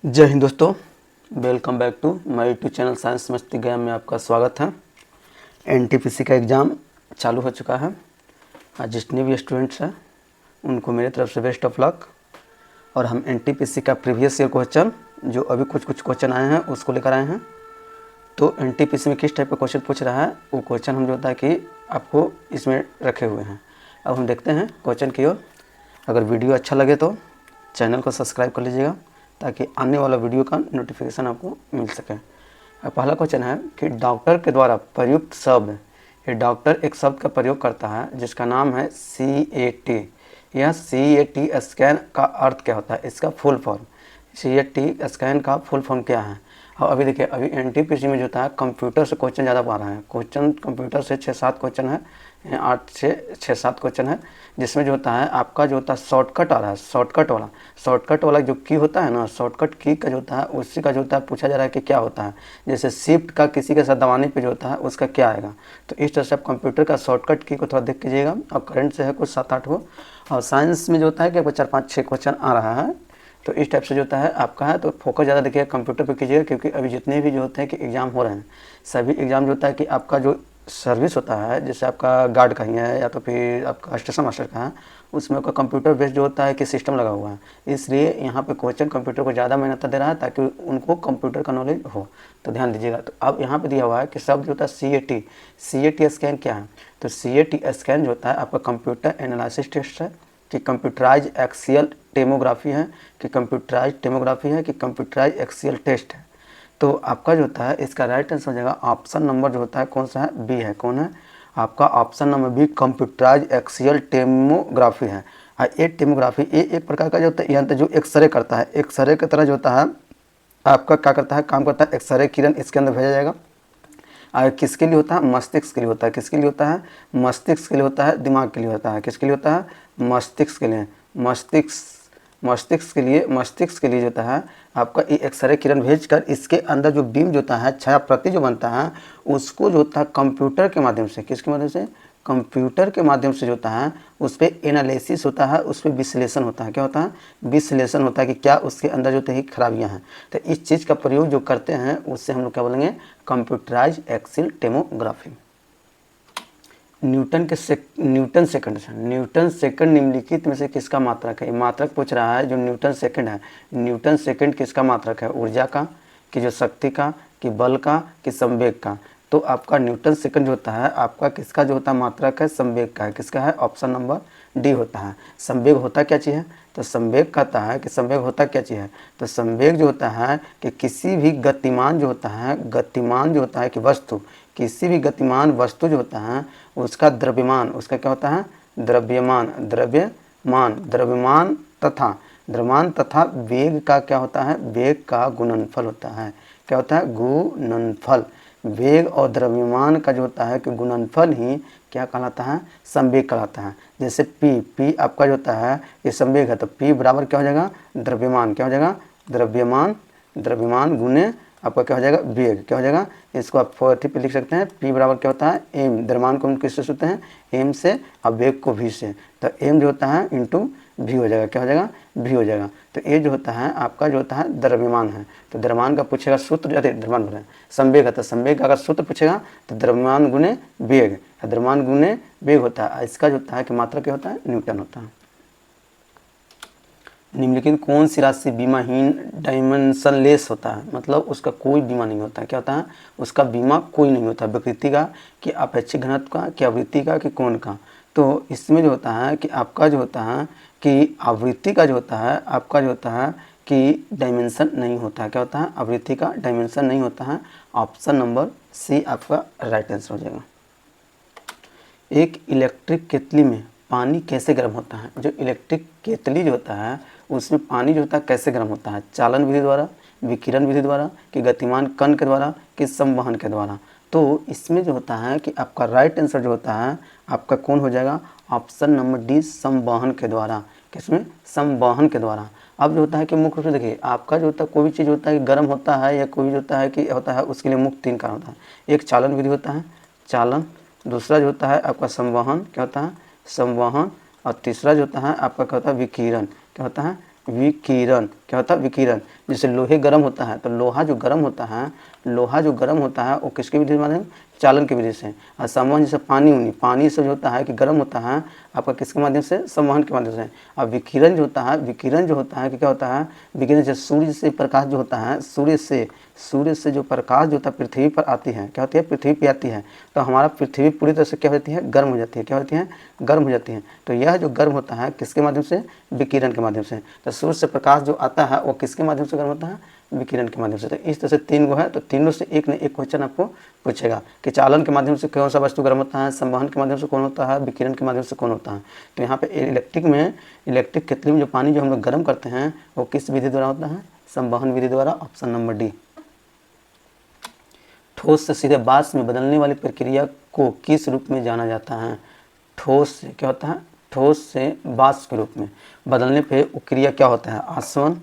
जय हिंद दोस्तों, welcome back to my YouTube channel Science Masti Gyan में आपका स्वागत है। एनटीपीसी का एग्ज़ाम चालू हो चुका है। आज जितने भी स्टूडेंट्स हैं उनको मेरी तरफ से बेस्ट ऑफ लक। और हम एनटीपीसी का प्रीवियस ईयर क्वेश्चन जो अभी कुछ क्वेश्चन आए हैं उसको लेकर आए हैं। तो एनटीपीसी में किस टाइप का क्वेश्चन पूछ रहा है वो क्वेश्चन हम जो होता है कि आपको इसमें रखे हुए हैं। अब हम देखते हैं क्वेश्चन की ओर। अगर वीडियो अच्छा लगे तो चैनल को सब्सक्राइब कर लीजिएगा ताकि आने वाला वीडियो का नोटिफिकेशन आपको मिल सके। पहला क्वेश्चन है कि डॉक्टर के द्वारा प्रयुक्त शब्द, ये डॉक्टर एक शब्द का प्रयोग करता है जिसका नाम है CAT। यह CAT स्कैन का अर्थ क्या होता है, इसका फुल फॉर्म, CAT स्कैन का फुल फॉर्म क्या है। और अभी देखिए, अभी एनटीपीसी में जो था कंप्यूटर से क्वेश्चन ज़्यादा पा रहा है। क्वेश्चन कंप्यूटर से 6-7 क्वेश्चन है, 8 से 6-7 क्वेश्चन है, जिसमें जो होता है आपका जो होता है शॉर्टकट आ रहा है। शॉर्टकट वाला जो की होता है ना, शॉर्टकट की का जो होता है उसी का जो होता है पूछा जा रहा है कि क्या होता है। जैसे शिफ्ट का किसी के साथ दबाने पे जो होता है उसका क्या आएगा। तो इस तरह से आप कंप्यूटर का शॉर्टकट की को थोड़ा देख कीजिएगा। और करंट से है कुछ 7-8 को। और साइंस में जो होता है कि 4-5-6 क्वेश्चन आ रहा है। तो इस टाइप से जो होता है आपका है, तो फोकस ज़्यादा देखिएगा कंप्यूटर पे कीजिएगा, क्योंकि अभी जितने भी जो होते हैं कि एग्ज़ाम हो रहे हैं सभी एग्ज़ाम जो होता है कि आपका जो सर्विस होता है, जैसे आपका गार्ड का ही है या तो फिर आपका स्टेशन मास्टर का है, उसमें आपका कंप्यूटर बेस्ड जो होता है कि सिस्टम लगा हुआ है। इसलिए यहाँ पे क्वेश्चन कंप्यूटर को ज़्यादा मान्यता दे रहा है ताकि उनको कंप्यूटर का नॉलेज हो। तो ध्यान दीजिएगा। तो अब यहाँ पे दिया हुआ है कि शब्द जो होता है CAT स्कैन क्या है। तो CAT स्कैन जो होता है आपका कंप्यूटर एनालिसिस टेस्ट है, कि कंप्यूटराइज एक्सियल टेमोग्राफी है, कि कंप्यूटराइज टेमोग्राफी है, कि कंप्यूटराइज एक्सियल टेस्ट है। तो आपका जो होता है इसका राइट आंसर हो जाएगा ऑप्शन नंबर जो होता है कौन सा है, बी है। कौन है आपका option number B, computerise axial tomography है। ये टेमोग्राफी ये एक प्रकार का जो होता है यंत्र जो एक्सरे करता है, एक्सरे की तरह जो होता है आपका क्या करता है, काम करता है। एक्सरे किरण इसके अंदर भेजा जाएगा। और किसके लिए होता है, मस्तिष्क के लिए होता है। किसके लिए होता है, मस्तिष्क के लिए होता है, दिमाग के लिए होता है। किसके लिए होता है, मस्तिष्क के लिए। मस्तिष्क के लिए जो होता है आपका ये एक्सरे किरण भेजकर इसके अंदर जो बीम जो होता है, छाया प्रति जो बनता है, उसको जो होता है कंप्यूटर के माध्यम से, किसके माध्यम से, कंप्यूटर के माध्यम से जो होता है उस पर एनालिसिस होता है, उस पर विश्लेषण होता है। क्या होता है, विश्लेषण होता है कि क्या उसके अंदर जो होता है खराबियाँ हैं। तो इस चीज़ का प्रयोग जो करते हैं उससे हम लोग क्या बोलेंगे, computerise axial tomography. Newton second निम्नलिखित में से किसका मात्रक है। मात्रक पूछ रहा है जो न्यूटन सेकंड है। न्यूटन सेकंड किसका मात्रक है, ऊर्जा का, कि जो शक्ति का, कि बल का, कि संवेग का। तो आपका न्यूटन सेकंड जो होता है आपका किसका जो होता है मात्रक है, संवेग का है। किसका है, ऑप्शन नंबर डी होता है। संवेग होता क्या चीज़ है, तो संवेग कहता है कि संवेग होता क्या चीज़ है। तो संवेग जो होता है कि किसी भी गतिमान जो होता है कि वस्तु, किसी भी गतिमान वस्तु जो होता है उसका द्रव्यमान, उसका क्या होता है, द्रव्यमान तथा वेग का क्या होता है, वेग का गुणनफल होता है। क्या होता है, गुणनफल। वेग और द्रव्यमान का जो होता है कि गुणनफल ही क्या कहलाता है, संवेग कहलाता है। जैसे P आपका जो होता है ये संवेग है, तो P बराबर क्या हो जाएगा, द्रव्यमान। क्या हो जाएगा, द्रव्यमान गुने आपका क्या हो जाएगा, वेग। क्या हो जाएगा, इसको आप 40 पे लिख सकते हैं। P बराबर क्या होता है, m। द्रव्यमान को हम किससे सूत्र हैं, m से, और वेग को v से। तो m जो होता है इंटू v हो जाएगा। क्या हो जाएगा, v हो जाएगा। तो ये जो होता है आपका जो होता है द्रव्यमान है। तो द्रव्यमान का पूछेगा सूत्र, द्रव्यमान बोले संवेग है, तो संवेग का अगर सूत्र पूछेगा तो द्रव्यमान गुने वेग, द्रव्यमान गुने वेग होता है। इसका जो होता है कि मात्रा क्या होता है, न्यूटन होता है। निम्नलिखित कौन सी राशि बीमाहीन डायमेंशनलेस होता है, मतलब उसका कोई बीमा नहीं होता है। क्या होता है, उसका बीमा कोई नहीं होता, विकृति का, कि अपेक्षित घनत्व का, कि आवृत्ति का, कि कोण का। तो इसमें जो होता है कि आपका जो होता है कि आवृत्ति का जो होता है आपका जो होता है कि डायमेंशन नहीं होता है। क्या होता है, आवृत्ति का डायमेंशन नहीं होता है। ऑप्शन नंबर सी आपका राइट आंसर हो जाएगा। एक इलेक्ट्रिक केतली में पानी कैसे गर्म होता है। जो इलेक्ट्रिक केतली जो होता है उसमें पानी जो होता है कैसे गर्म होता है, चालन विधि द्वारा, विकिरण विधि द्वारा, कि गतिमान कण के द्वारा, कि संवहन के द्वारा। तो इसमें जो होता है कि आपका राइट आंसर जो होता है आपका कौन हो जाएगा, ऑप्शन नंबर डी, संवहन के द्वारा। किसमें, संवहन के द्वारा। अब जो होता है कि मुख्य रूप से देखिए आपका जो होता है कोई भी चीज़ होता है कि गर्म होता है या कोई भी होता है कि होता है, उसके लिए मुख्य 3 कारण होता है। एक चालन विधि होता है, चालन। दूसरा जो होता है आपका संवहन, क्या होता है, संवहन। और तीसरा जो होता है आपका क्या होता है, विकिरण। क्या होता है, विकिरण। क्या क्या होता है, विकिरण। जैसे लोहे गर्म होता है तो लोहा जो गर्म होता है, लोहा जो गर्म होता है वो किसकी विधि से माध्यम, चालन की विधि से। और संवहन जैसे पानी से जो होता है कि गर्म होता है आपका किसके माध्यम से, संवहन के माध्यम से। और विकिरण जो होता है, विकिरण जो होता है कि क्या होता है, विकिरण जैसे सूर्य से प्रकाश जो होता है, सूर्य से जो प्रकाश जो होता है पृथ्वी पर आती है, क्या होती है, पृथ्वी पर आती है तो हमारा पृथ्वी पूरी तरह से क्या होती है, गर्म हो जाती है। क्या होती है, गर्म हो जाती है। तो यह जो गर्म होता है किसके माध्यम से, विकिरण के माध्यम से। तो सूर्य से प्रकाश जो आता है वो किसके माध्यम से गर्म होता है, विकिरण के माध्यम से। तो इस तरह से 3 गो है, तो तीनों से एक न एक क्वेश्चन आपको पूछेगा कि चालन के माध्यम से कौन सा वस्तु गर्म होता है, संवहन के माध्यम से कौन होता है, विकिरण के माध्यम से कौन होता है। तो यहाँ पे इलेक्ट्रिक केतली में जो पानी जो हम लोग गर्म करते हैं वो किस विधि द्वारा होता है, संवहन विधि द्वारा। Option number D. ठोस से सीधे वाष्प में बदलने वाली प्रक्रिया को किस रूप में जाना जाता है। ठोस से क्या होता है, ठोस से वाष्प के रूप में बदलने पे वो क्रिया क्या होता है, आसवन,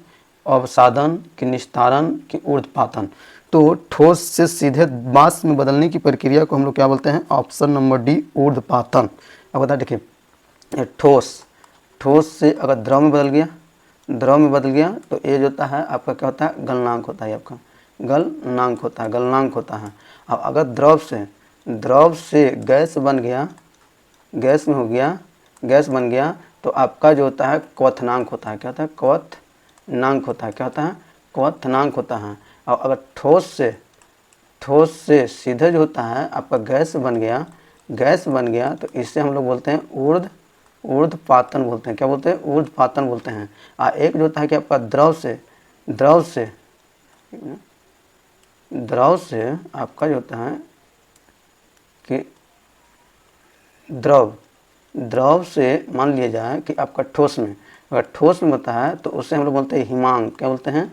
अवसादन कि निस्तारण कि ऊर्ध्वपातन। तो ठोस से सीधे वाष्प में बदलने की प्रक्रिया को हम लोग क्या बोलते हैं, ऑप्शन नंबर डी, ऊर्ध्वपातन। अब बता देखिए, ठोस से अगर द्रव में बदल गया तो ये जो होता है आपका क्या होता है, गलनांक होता है, आपका गलनांक होता है। अब अगर द्रव से गैस बन गया, गैस बन गया तो आपका जो होता है क्वथनांक होता है। क्या होता है, क्वथनांक होता है। क्या होता है, क्वथनांक होता है। और अगर ठोस से सीधे जो होता है आपका गैस बन गया तो इससे हम लोग बोलते हैं ऊर्ध्वपातन बोलते हैं। क्या बोलते हैं, ऊर्ध्वपातन बोलते हैं। और एक जो होता है कि आपका द्रव से आपका जो होता है कि द्रव से मान लिया जाए कि आपका ठोस में, अगर ठोस में होता है तो उससे हम लोग बोलते हैं हिमांक। क्या बोलते हैं,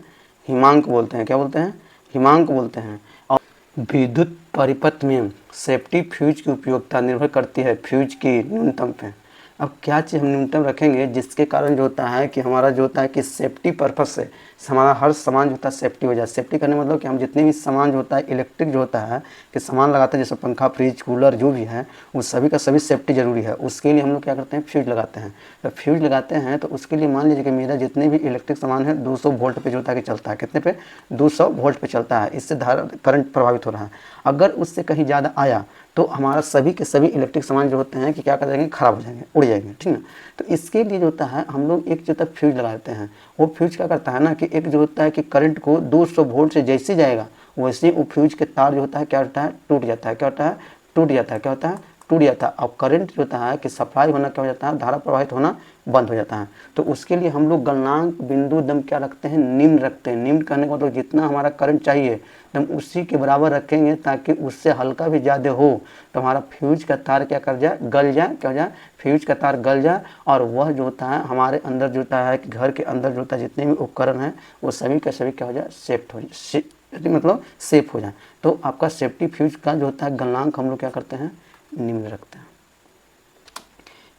हिमांक बोलते हैं। क्या बोलते हैं, हिमांक बोलते हैं। और विद्युत परिपथ में सेफ्टी फ्यूज की उपयोगिता निर्भर करती है फ्यूज की न्यूनतम पे। अब क्या चीज़ हम न्यूनतम रखेंगे जिसके कारण जो होता है कि हमारा जो होता है कि सेफ्टी पर्पज से हमारा हर सामान जो होता है सेफ्टी हो जाए। सेफ्टी करने मतलब कि हम जितने भी सामान जो होता है इलेक्ट्रिक जो होता है कि सामान लगाते हैं, जैसे पंखा, फ्रिज, कूलर जो भी है वो सभी का सभी सेफ्टी जरूरी है। उसके लिए हम लोग क्या करते हैं, फ्यूज लगाते हैं। तो फ्यूज लगाते हैं तो उसके लिए मान लीजिए कि मेरा जितने भी इलेक्ट्रिक सामान है 200 वोल्ट पे जो होता है कि चलता है। कितने पे, 200 वोल्ट पे चलता है। इससे करंट प्रभावित हो रहा है। अगर उससे कहीं ज़्यादा आया तो हमारा सभी के सभी इलेक्ट्रिक सामान जो होते हैं कि क्या कर देंगे, खराब हो जाएंगे, उड़ जाएंगे, ठीक ना। तो इसके लिए जो होता है हम लोग एक जो होता है फ्यूज लगा देते हैं। वो फ्यूज क्या करता है ना कि एक जो होता है कि करंट को 200 वोल्ट से जैसे जाएगा वैसे वो फ्यूज के तार जो होता है क्या होता है, टूट जाता है। क्या होता है, टूट जाता है। क्या होता है, टूट जाता है। और करंट जो होता है कि सप्लाई होना क्या हो जाता है, धारा प्रवाहित होना बंद हो जाता है। तो उसके लिए हम लोग गलनांक बिंदु दम क्या रखते हैं, निम्न रखते हैं। निम्न करने का मतलब जितना हमारा करंट चाहिए हम उसी के बराबर रखेंगे ताकि उससे हल्का भी ज़्यादा हो तो हमारा फ्यूज का तार क्या कर जाए, गल जाए। क्या हो जाए, फ्यूज का तार गल जाए। और वह जो होता है हमारे अंदर जो होता है कि घर के अंदर जो होता है जितने भी उपकरण हैं वो सभी के सभी क्या हो जाए, सेफ्ट हो जाए, मतलब सेफ हो जाए। तो आपका सेफ्टी फ्यूज का जो होता है गलनांक हम लोग क्या करते हैं, निम्न रखते हैं।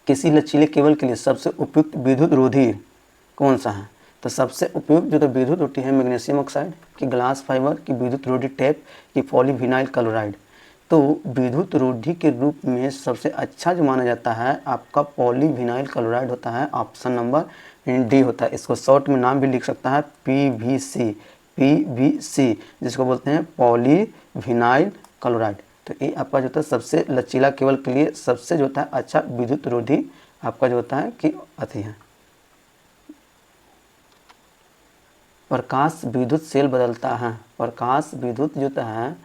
किसी लचीले केबल के लिए सबसे उपयुक्त विद्युत रोधी कौन सा है। तो सबसे उपयुक्त जो तो विद्युत रोधी है मैग्नीशियम ऑक्साइड की, ग्लास फाइबर की, विद्युत रोधी टेप की, पॉलीविनाइल क्लोराइड। तो विद्युत रोधी के रूप में सबसे अच्छा जो माना जाता है आपका पॉलीविनाइल क्लोराइड होता है। ऑप्शन नंबर डी होता है। इसको शॉर्ट में नाम भी लिख सकता है PVC, जिसको बोलते हैं पॉलीविनाइल क्लोराइड। तो ये आपका जो होता है सबसे लचीला केबल के लिए सबसे जो होता है अच्छा विद्युत रोधी आपका जो होता है कि अति है। प्रकाश विद्युत सेल बदलता है। प्रकाश विद्युत जो होता है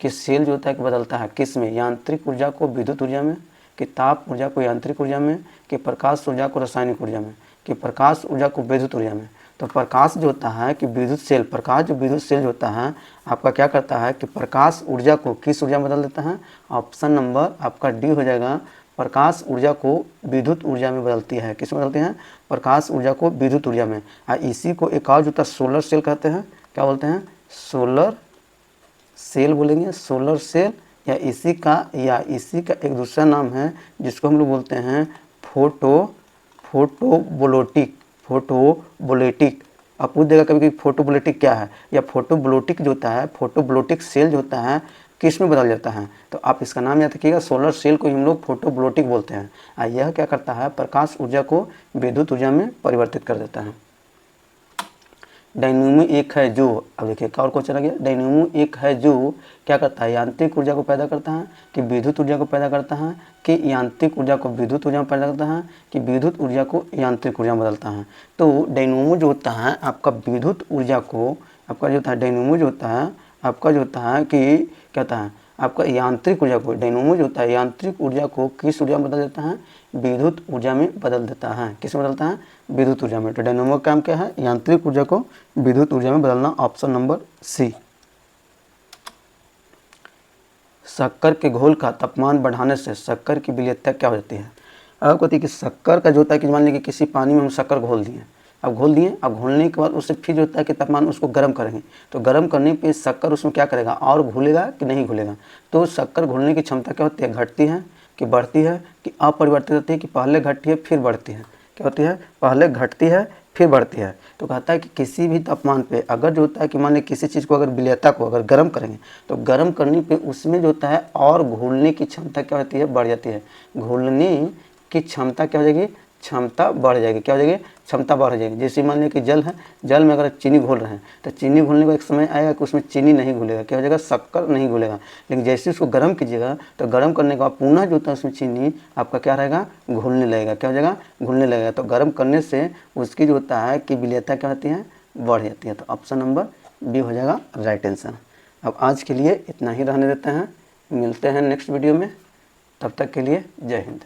कि सेल जो होता है कि बदलता है किस में, यांत्रिक ऊर्जा को विद्युत ऊर्जा में, कि ताप ऊर्जा को यांत्रिक ऊर्जा में, कि प्रकाश ऊर्जा को रासायनिक ऊर्जा में, कि प्रकाश ऊर्जा को विद्युत ऊर्जा में। तो प्रकाश जो होता है कि विद्युत सेल, प्रकाश जो विद्युत सेल जो होता है आपका क्या करता है कि प्रकाश ऊर्जा को किस ऊर्जा में बदल देता है। ऑप्शन नंबर आपका डी हो जाएगा। प्रकाश ऊर्जा को विद्युत ऊर्जा में बदलती है। किस में बदलती है, प्रकाश ऊर्जा को विद्युत ऊर्जा में। इसी को एक और जो होता है सोलर सेल कहते हैं। क्या बोलते हैं, सोलर सेल बोलेंगे, सोलर सेल। या इसी का एक दूसरा नाम है जिसको हम लोग बोलते हैं फोटोवोल्टिक। आप पूछ देगा कभी कि फोटोवोल्टिक क्या है, या फोटोवोल्टिक जो होता है, फोटोवोल्टिक सेल जो होता है किस में बदल जाता है। तो आप इसका नाम याद रखिएगा, सोलर सेल को हम लोग फोटोवोल्टिक बोलते हैं। यह क्या करता है, प्रकाश ऊर्जा को विद्युत ऊर्जा में परिवर्तित कर देता है। डायनेमो एक है जो, अब देखिए क्या और क्वेश्चन आ गया, डायनेमो एक है जो क्या करता है, यांत्रिक ऊर्जा को पैदा करता है कि विद्युत ऊर्जा को पैदा करता है कि यांत्रिक ऊर्जा को विद्युत ऊर्जा में पैदा करता है कि विद्युत ऊर्जा को यांत्रिक ऊर्जा में बदलता है। तो डायनेमो जो होता है आपका विद्युत ऊर्जा को, आपका जो होता है डायनेमो जो होता है आपका जो होता है कि क्या होता है आपका यांत्रिक ऊर्जा को, डायनेमो जो होता है यांत्रिक ऊर्जा को किस ऊर्जा में बदल देता है, विद्युत ऊर्जा में बदल देता है। किस में बदलता है, विद्युत ऊर्जा में। तो डायनेमो का काम क्या है, यांत्रिक ऊर्जा को विद्युत ऊर्जा में बदलना, ऑप्शन नंबर सी। शक्कर के घोल का तापमान बढ़ाने से शक्कर की विलेयता क्या हो जाती है। अब कहती है कि शक्कर का जो होता है कि मान लीजिए किसी पानी में हम शक्कर घोल दिए, अब घोल दिए, अब घोलने के बाद उससे फिर जो होता है कि तापमान उसको गर्म करेंगे, तो गर्म करने पे शक्कर उसमें क्या करेगा, और घुलेगा कि नहीं घुलेगा। तो शक्कर घुलने की क्षमता क्या होती है, घटती है कि बढ़ती है कि अपरिवर्तित रहती है कि पहले घटती है फिर बढ़ती है, क्या होती है, पहले घटती है फिर बढ़ती है। तो कहता है कि किसी भी तापमान पे अगर जो होता है कि मान लीजिए किसी चीज़ को अगर विलेयता को अगर गर्म करेंगे तो गर्म करने पे उसमें जो होता है और घुलने की क्षमता क्या होती है, बढ़ जाती है। घुलने की क्षमता क्या हो जाएगी, क्षमता बढ़ जाएगी, क्या हो जाएगी, क्षमता बढ़ जाएगी। जैसे मान लीजिए कि जल है, जल में अगर चीनी घोल रहे हैं तो चीनी घुलने का एक समय आएगा कि उसमें चीनी नहीं घुलेगा, क्या हो जाएगा, शक्कर नहीं घुलेगा। लेकिन जैसे उसको गर्म कीजिएगा तो गर्म करने के बाद पुनः जो होता है उसमें चीनी आपका क्या रहेगा, घुलने लगेगा, क्या हो जाएगा, घुलने लगेगा। तो गर्म करने से उसकी जो होता है कि विलेयता क्या होती है, बढ़ जाती है। तो ऑप्शन नंबर बी हो जाएगा राइट आंसर। अब आज के लिए इतना ही रहने देते हैं, मिलते हैं नेक्स्ट वीडियो में, तब तक के लिए जय हिंद।